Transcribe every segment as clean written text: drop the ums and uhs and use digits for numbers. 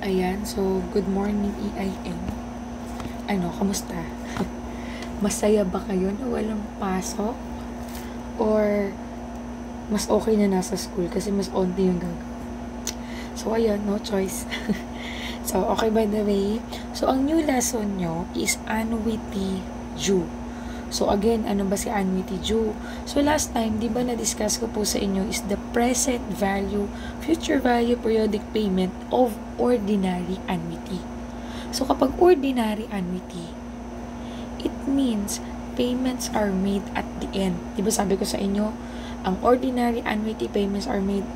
Ayan, so good morning EIN. Kamusta? Masaya ba kayo na walang pasok? Or mas okay na nasa school kasi mas onti yung gagawin? So ayan, no choice. So okay, by the way, so ang new lesson nyo is annuity due. So again, ano ba si annuity due? So last time, di ba na-discuss ko po sa inyo is the present value, future value periodic payment of ordinary annuity. So kapag ordinary annuity, it means payments are made at the end. Di ba sabi ko sa inyo, ang ordinary annuity payments are made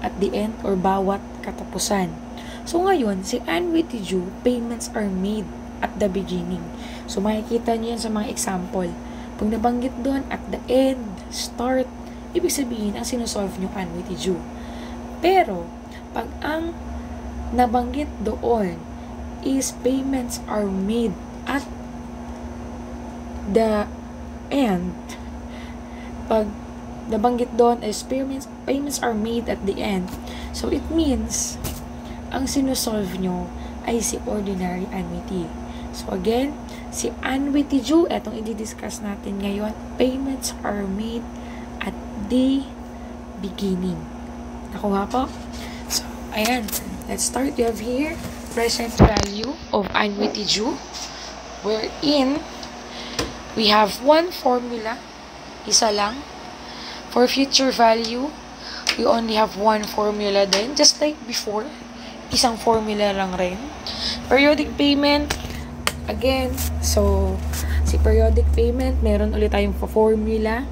at the end or bawat katapusan. So ngayon, si annuity due, payments are made at the beginning. So, makikita nyo yan sa mga example. Pag nabanggit doon, at the end, start, ibig sabihin, ang sinusolve nyo annuity due. Pero, pag ang nabanggit doon is payments are made at the end, pag nabanggit doon is payments are made at the end, so it means, ang sinusolve nyo ay si ordinary annuity. So again, si annuity due, etong i-discuss natin ngayon, payments are made at the beginning. Nakuha po? So, ayan. Let's start. We have here present value of annuity due, wherein we have one formula, isa lang. For future value, we only have one formula din, just like before. Isang formula lang rin. Periodic payment, again, so, si periodic payment, meron ulit tayong formula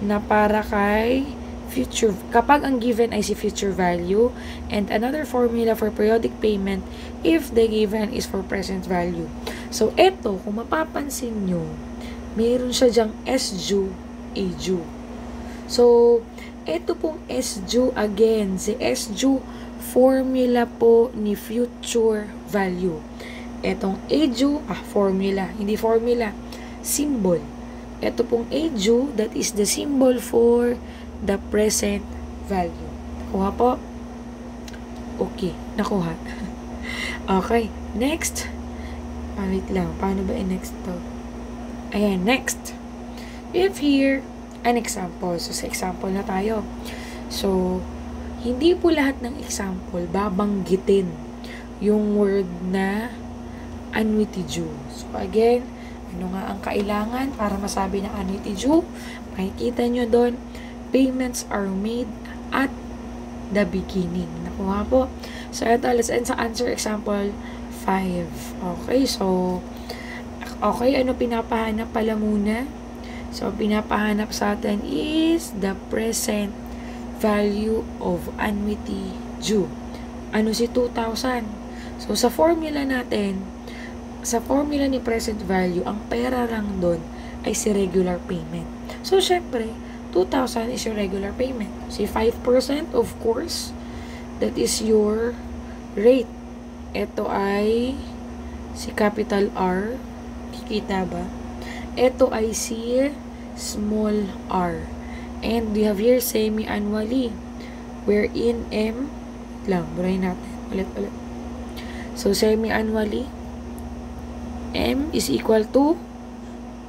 na para kay future, kapag ang given ay si future value, and another formula for periodic payment if the given is for present value. So, eto, kung mapapansin nyo, meron siya dyang S due, A due. So, eto pong S due, again, si S due, formula po ni future value. Etong A due, formula, hindi formula, symbol. Ito pong A due, that is the symbol for the present value. Nakuha po? Okay, nakuha. Okay, next. Wait lang, paano ba next to? Ayan, next. We have here an example. So, sa example na tayo. So, hindi po lahat ng example babanggitin yung word na annuity due. So again, ano nga ang kailangan para masabi na annuity due? Makikita nyo doon, payments are made at the beginning. Nakuha po. So ito, let's answer example 5. Okay, so okay, ano pinapahanap pala muna? So pinapahanap sa atin is the present value of annuity due. Ano si 2,000? So, sa formula natin, sa formula ni present value, ang pera lang doon ay si regular payment. So, syempre, 2,000 is your regular payment. Si 5%, of course, that is your rate. Ito ay si capital R. Kikita ba? Ito ay si small r. And we have here semi-annually, wherein M, burahin natin, ulit. So, semi-annually, M is equal to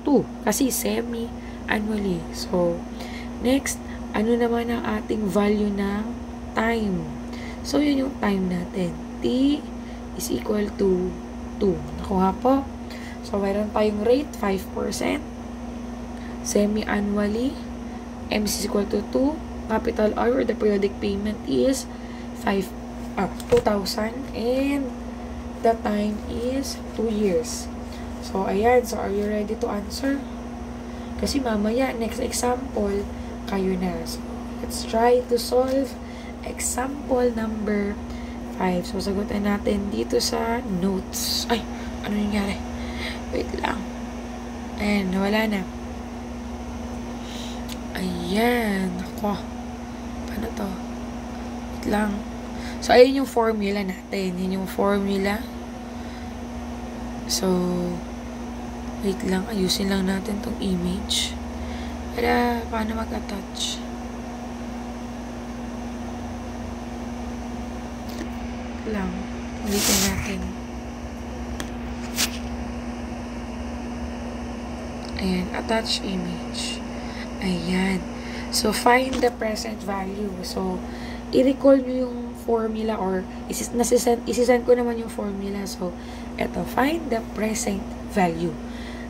2, kasi semi-annually. So, next, ano naman ang ating value ng time? So, yun yung time natin. T is equal to 2. Nakuha po. So, mayroon tayong rate, 5%. Semi-annually, M is equal to 2. Capital R, or the periodic payment is 2,000. And the time is 2 years. So, ayan. So, are you ready to answer? Kasi mamaya, next example, kayo na. So, let's try to solve example number 5. So, sagutin natin dito sa notes. Ay, ano nangyari? Wait lang. Ayan, nawala na. Ayan. Ako. Paano to? Wait lang. So, ayun yung formula natin. Yun yung formula. So, wait lang. Ayusin lang natin tong image. Para, paano mag-attach? Lang. Ulitin natin. Ayan, attach image. Ayan. So, find the present value. So, i-recall nyo yung formula or isisend ko naman yung formula. So, eto, find the present value.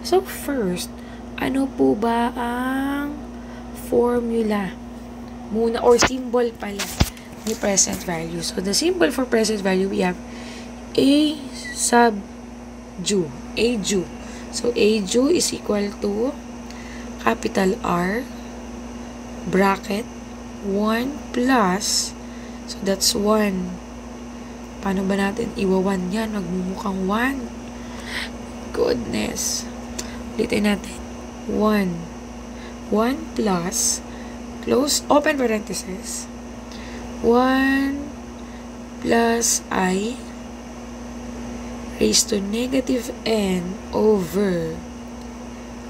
So, first, ano po ba ang formula muna or symbol pala ni present value? So, the symbol for present value, we have A sub ju. A ju. So, A ju is equal to capital R bracket 1 plus, so that's 1. Paano ba natin iwa-1 yan? Magmumukhang 1. Goodness. Ulitin natin. 1. 1 plus, close, open parenthesis, 1 plus I raised to negative n over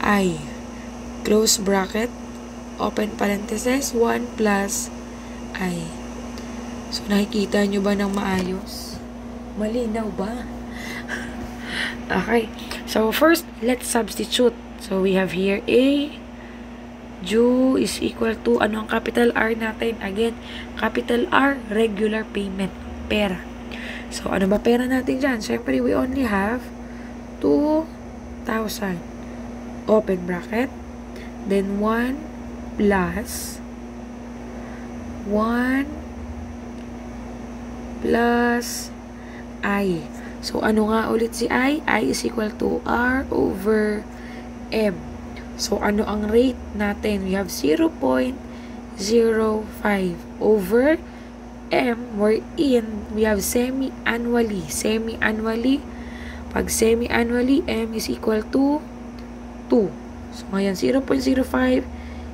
I, close bracket, open parenthesis, 1 plus I. So, nakikita nyo ba ng maayos? Malinaw ba? Okay. So, first, let's substitute. So, we have here A ju is equal to, ano ang capital R natin? Again, capital R, regular payment, pera. So, ano ba pera natin dyan? Siyempre, we only have 2,000. Open bracket. Then, 1 plus 1 plus I. So, ano nga ulit si I? I is equal to R over M. So, ano ang rate natin? We have 0.05 over M, wherein we have semi-annually. Semi-annually, pag semi-annually, M is equal to 2. So, ngayon, 0.05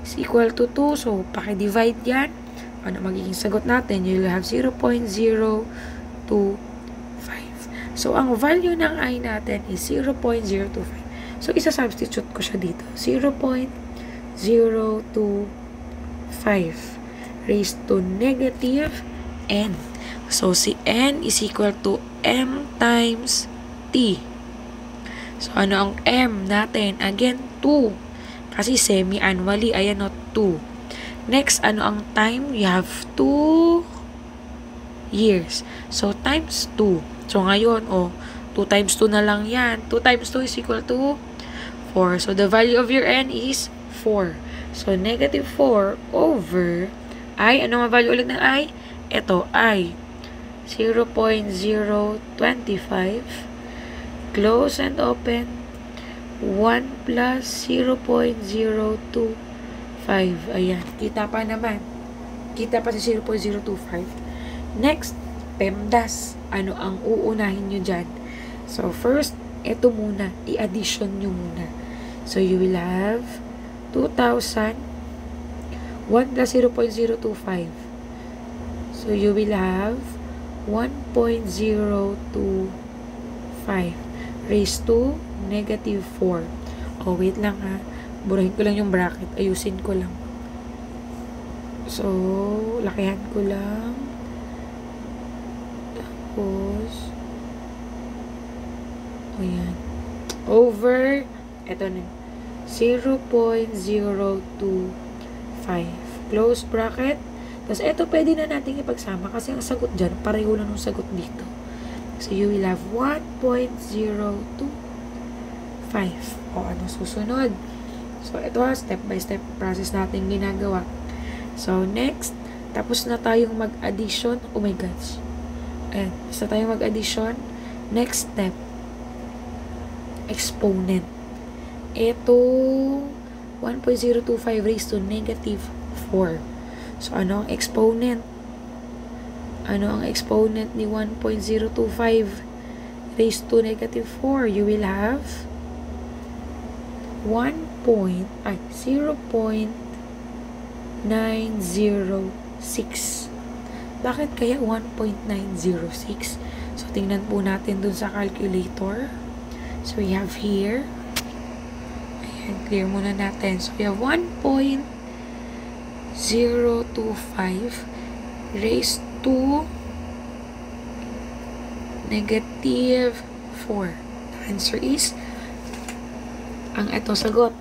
is equal to 2. So, paki-divide yan. Ano magiging sagot natin? You'll have 0.025. So, ang value ng I natin is 0.025. So, isa-substitute ko siya dito. 0.025 raised to negative n. So, si n is equal to m times t. So, ano ang m natin? Again, 2. Kasi semi-annually, ayan o, 2. Next, ano ang time? We have 2 years. So, times 2. So, ngayon, 2 times 2 na lang yan. 2 times 2 is equal to 4. So, the value of your n is 4. So, negative 4 over I. Ano ang value ulit ng I? Ito, I. 0.025. Close and open. 1 plus 0.025. Ayan. Kita pa naman. Kita pa sa 0.025. Next, PEMDAS. Ano ang uunahin nyo dyan? So, first, ito muna. I-addition nyo muna. So, you will have 2,000. 1 plus 0.025. So, you will have 1.025 raised to negative 4. Oh, wait lang ha. Burahin ko lang yung bracket. Ayusin ko lang. So, lakihan ko lang. Tapos, ayan. Over, eto na. 0.025. Close bracket. Tapos, ito pwede na natin ipagsama kasi ang sagot dyan, pareho lang ng sagot dito. So, you will have 1.025. O, ano susunod? So, ito step by step process natin ginagawa. So, next, tapos na tayong mag-addition. Oh my gosh. Ayan, tapos na tayong mag-addition. Next step, exponent. Ito, 1.025 raised to negative 4. So, ano ang exponent? Ano ang exponent ni 1.025 raised to negative 4? You will have 0.906. Bakit kaya 1.906? So, tingnan po natin dun sa calculator. So, we have here. Ayan, clear muna natin. So, we have 1.025 raised to negative 4. The answer is, ang ito sagot,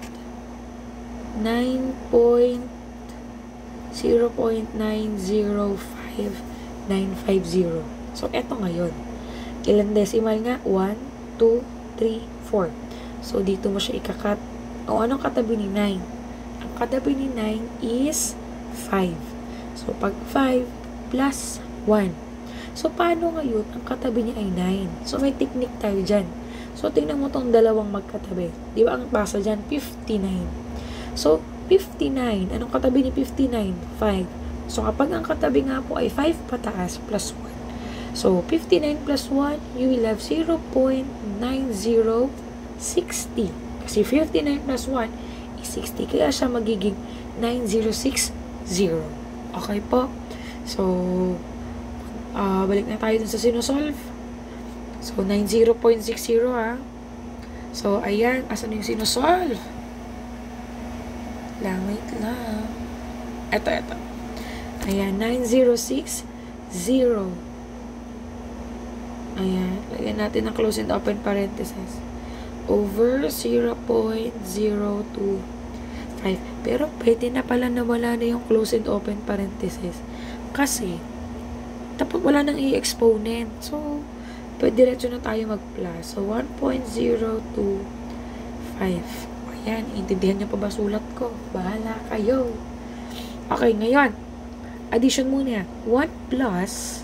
0.905,950. So, eto ngayon. Ilan decimal nga? 1, 2, 3, 4. So, dito mo siya ikakat. O, anong katabi ni 9? Ang katabi ni 9 is 5. So, pag 5 plus 1. So, paano ngayon? Ang katabi niya ay 9. So, may technique tayo dyan. So, tingnan mo tong dalawang magkatabi. Di ba ang basa dyan? 59. So, 59. Anong katabi ni 59? 5. So, kapag ang katabi nga po ay 5 pataas plus 1. So, 59 plus 1, you will have 0.9060. Kasi 59 plus 1 is 60. Kaya siya magiging 9060. Okay po? So, balik na tayo dun sa sinosolve. So, 90.60 ha. So, ayan. Asan yung sinosolve? Wait lang. Ito. Ayan, 9060. Ayan, lagyan natin ng close and open parenthesis. Over 0.025. Pero, pwede na pala nawala na yung close and open parenthesis. Kasi, tapos wala nang i-exponent. So, pwede diretso na tayo mag-plus. So, 1.025. Ayan, intindihan niyo pa ba sulat ko? Bahala kayo. Okay, ngayon. Addition muna. 1 plus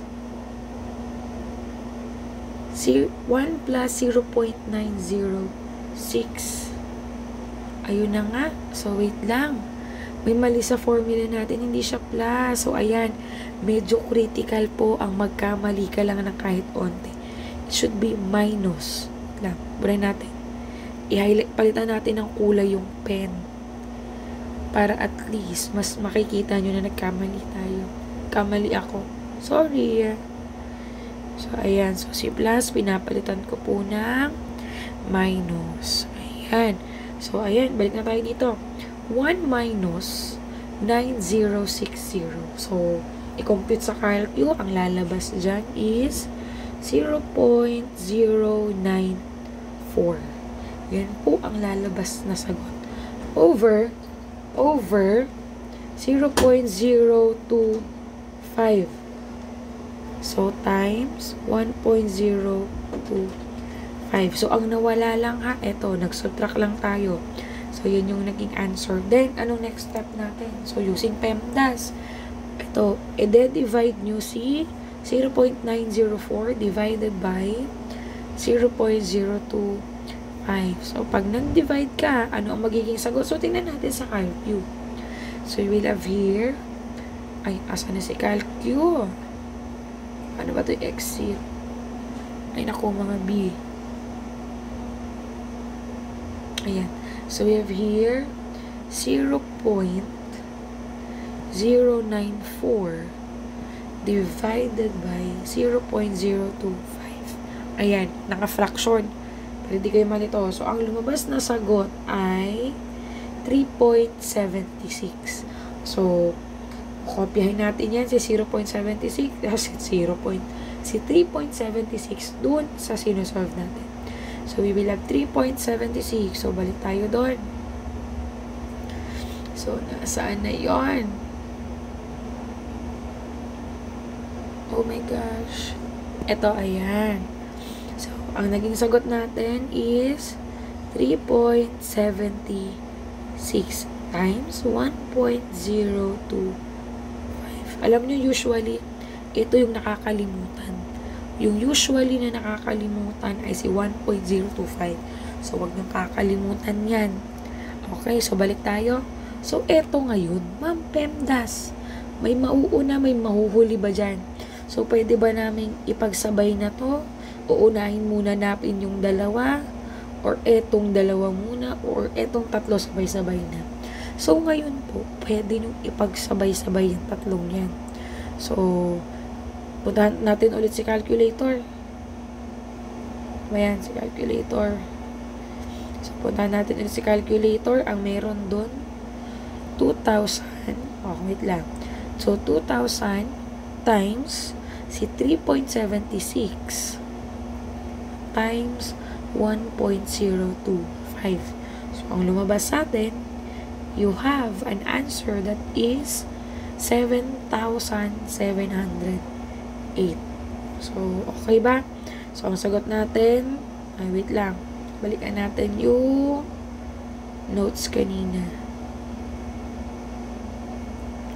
0.906. Ayun na nga. So, wait lang. May mali sa formula natin. Hindi siya plus. So, ayan. Medyo critical po ang magkamali ka lang ng kahit onte. It should be minus. Lang. Buray natin. I-highlight, palitan natin ng kulay yung pen. Para at least, mas makikita nyo na nagkamali tayo. Kamali ako. Sorry. So, ayan. So, si plus, pinapalitan ko po ng minus. Ayan. So, ayan. Balik na tayo dito. 1 minus 9060. So, i-compute sa calcu, ang lalabas dyan is 0.094. Yan po ang lalabas na sagot. Over 0.025. So, times 1.025. So, ang nawala lang ha, eto, nag-subtract lang tayo. So, yun yung naging answer. Then, anong next step natin? So, using PEMDAS. Ito, i-divide nyo si 0.904 divided by 0.025. So, pag nag-divide ka, ano ang magiging sagot? So, tingnan natin sa calcu. So, you will have here, ay, asa na si calcu? Ano ba ito? Exit. Ay, naku, mga B. Ayan. So, we have here 0.094 divided by 0.025. Ayan, naka-fraction. Pero di kayo malito. So, ang lumabas na sagot ay 3.76. So, kopyahin natin yan si 0.76 si 3.76 dun sa sinusolve natin. So, we will have 3.76. So, balik tayo doon. So, nasaan na yon? Oh my gosh. Ito, ayan. So, ang naging sagot natin is 3.76 times 1.025. Alam nyo, usually, ito yung nakakalimutan. Yung usually na nakakalimutan ay si 1.025. So, wag nyo kakalimutan yan. Okay, so balik tayo. So, eto ngayon, Ma'am PEMDAS. May mauuna, may mahuhuli ba dyan? So, pwede ba namin ipagsabay na to? Uunahin muna natin yung dalawa? Or etong dalawa muna? Or etong tatlo sabay-sabay na? So, ngayon po, pwede nyo ipagsabay-sabay yung tatlong yan. So, puntahan natin ulit si calculator. Ayan, si calculator. So, puntahan natin ulit si calculator. Ang meron doon, 2,000. Oh, wait lang. So, 2,000 times si 3.76. times 1.025. So, ang lumabas sa atin, you have an answer that is 7,708. So, okay ba? So, ang sagot natin, wait lang. Balikan natin yung notes kanina.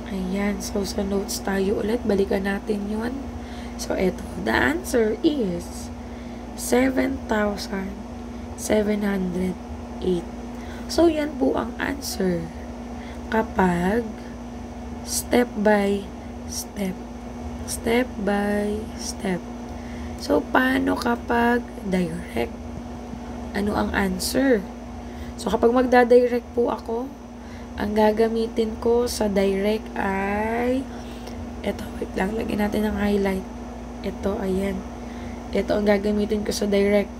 Ayan. So, sa notes tayo ulit. Balikan natin yun. So, eto. The answer is 7,708. So, yan po ang answer kapag step by step. Step by step. So, paano kapag direct? Ano ang answer? So, kapag magda-direct po ako, ang gagamitin ko sa direct ay ito, wait lang, lagyan natin ng highlight. Ito, ayan. Ito ang gagamitin ko sa direct.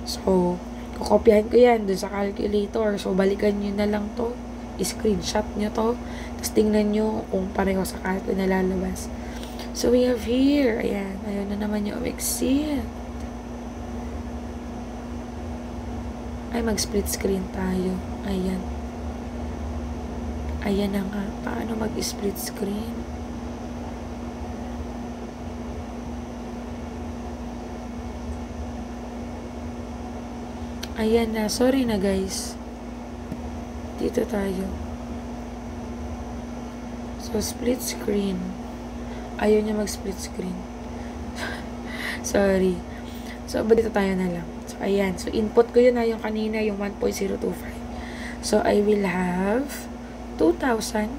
So, kukopyahin ko yan dun sa calculator. So, balikan nyo na lang to. I-screenshot nyo to. Tapos, tingnan nyo kung pareho sa calculator na lalabas. So, we have here, ayan. Ayun na naman yung exit. Ay, mag-split screen tayo. Ayan. Ayan na nga. Paano mag-split screen? Ayan na. Sorry na, guys. Dito tayo. So, split screen. Ayaw niya mag-split screen. Sorry. So, dito tayo na lang. So, ayan. So, input ko yun na yung kanina, yung 1.025. So, I will have 2,000,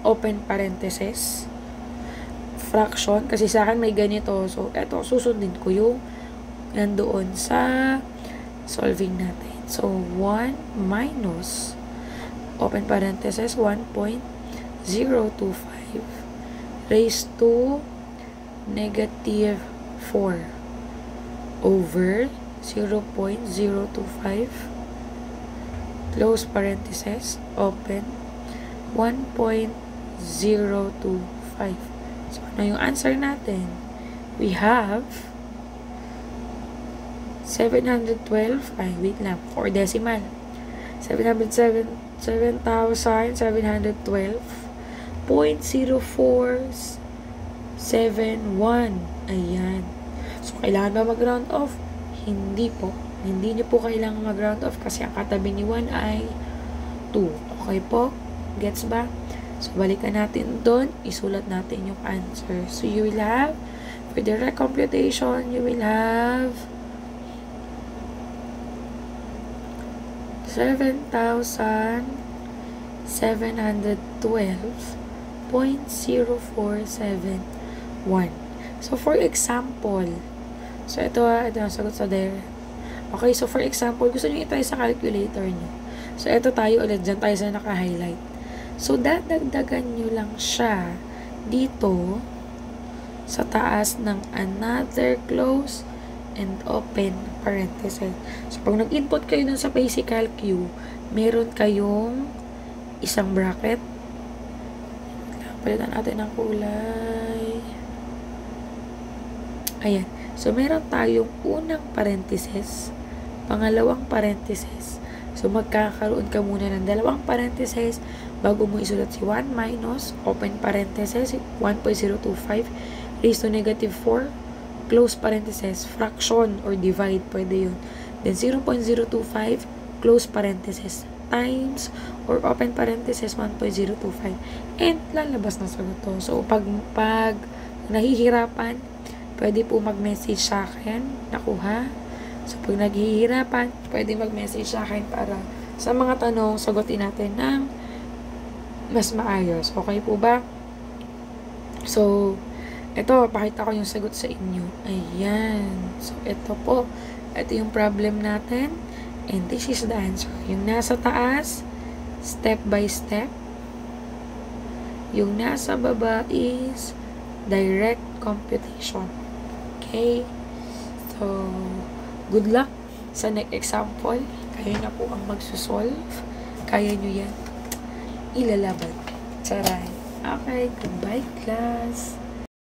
open parenthesis, fraction, kasi sa akin may ganito. So, eto, susundin ko yung nandoon sa solving natin. So, 1 minus, open parenthesis, 1.025 raised to negative 4 over 0.025 close parenthesis, open 1.025. So, ano yung answer natin? We have 712, wait lang, 4 decimal. 707,712.0471. Ayan. So, kailangan ba mag-round off? Hindi po. Hindi nyo po kailangan mag-round off kasi ang katabi ni 1 ay 2. Okay po? Gets ba? So, balikan natin doon. Isulat natin yung answer. So, you will have, for direct computation, you will have 7,712.0471. So, for example, so, ito ang sagot sa there. Okay, so for example, gusto nyo itry sa calculator nyo. So, ito tayo ulit. Dyan tayo sa naka-highlight. So, dadagdagan nyo lang siya dito sa taas ng another close and open parenthesis. So, pag nag-input kayo dun sa basic Q, meron kayong isang bracket. Palitan natin ng kulay. Ayan. So, meron tayong unang parenthesis, pangalawang parenthesis. So, magkakaroon ka muna ng dalawang parenthesis bago mo isulat si 1 minus, open parenthesis, 1.025, raised to negative 4, close parenthesis, fraction or divide, pwede yun. Then, 0.025, close parenthesis, times, or open parenthesis, 1.025. And, lalabas na sagot to. So, pag nahihirapan, pwede po mag-message sa akin, nakuha. So, pag naghihirapan, pwede mag-message sa akin para sa mga tanong, sagutin natin ng mas maayos. Okay po ba? So, ito, pakita ko yung sagot sa inyo. Ayan. So, ito po. Ito yung problem natin. And this is the answer. Yung nasa taas, step by step. Yung nasa baba is direct computation. Okay? So, good luck sa next example. Kayo na po ang magsusolve. Kaya nyo yan. Ilalaban. Charay. Okay, goodbye class.